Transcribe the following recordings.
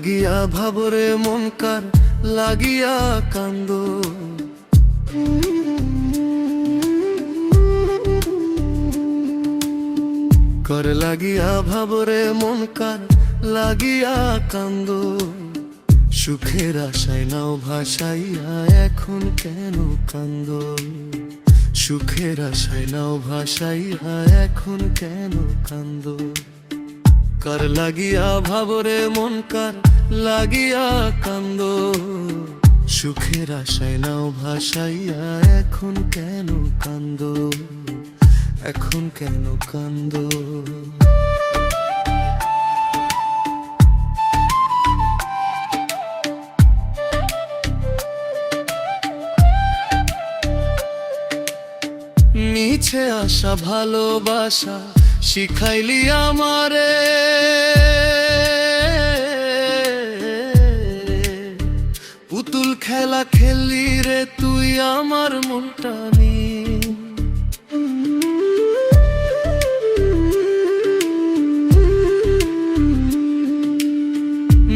লাগিয়া ভাবরে মন কার লাগিয়া কান্দ, কর লাগিয়া ভাবরে মন কার লাগিয়া কান্দ। সুখের আশায় নাও ভাসাইয়া এখন কেন কান্দ, সুখের আশায় নাও ভাসাইয়া এখন কেন কান্দ। কার লাগিয়া ভাবরে মন কার লাগিয়া কান্দ, সুখের আশায় নাও ভাসাইয়া এখন কেন কান্দ, এখন কেন কান্দ। মিছে আশা ভালোবাসা শিখাইলি আমারে, পুতুল খেলা খেললি রে তুই আমার মনটা নিয়ে।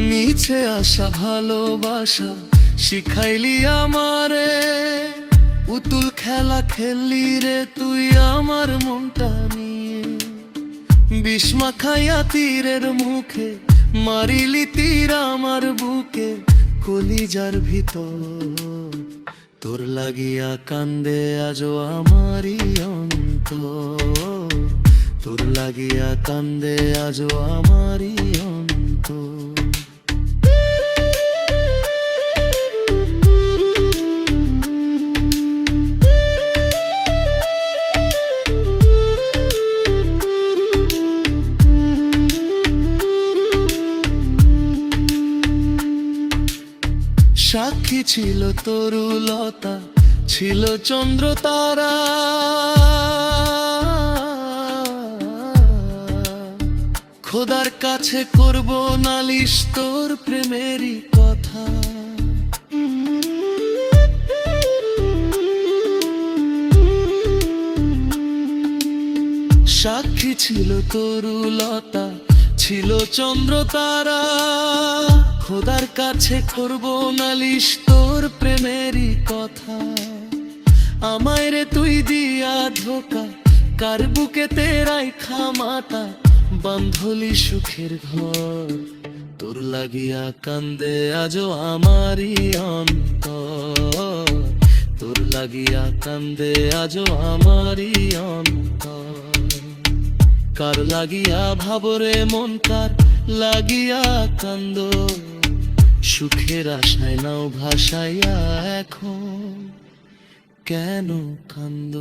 মিছে আশা ভালোবাসা শিখাইলি আমারে, পুতুল খেলা খেললি রে তুই আমার মনটা নিয়ে। বিষ মাখাইয়া তীরের মুখে মারিলি তীর আমার বুকে, কলিজার ভিতর তোর লাগিয়া কান্দে আজও আমারই অন্তর, তোর লাগিয়া কান্দে আজও আমারই অন্তর। সাক্ষী ছিল তরুলতা, ছিল চন্দ্র তারা, খোদার কাছে করব নালিশ তোর প্রেমেরই কথা। সাক্ষী ছিল তরুলতা, ছিল চন্দ্র তারা, খোদার কাছে করব নালিশ তোর প্রেমেরই কথা। আমায় রে তুই দিয়া ধোকা, কার বুকে তেরাই খামাতা, বান্ধলি সুখের ঘর, তোর লাগিয়া কান্দে আজও আমারই অন্তর, তোর লাগিয়া কান্দে আজও আমারই অন্তর। কার লাগিয়া ভাবরে মন কার লাগিয়া কান্দ, সুখের আশায় নাও ভাসাইয়া এখন কেন কান্দ।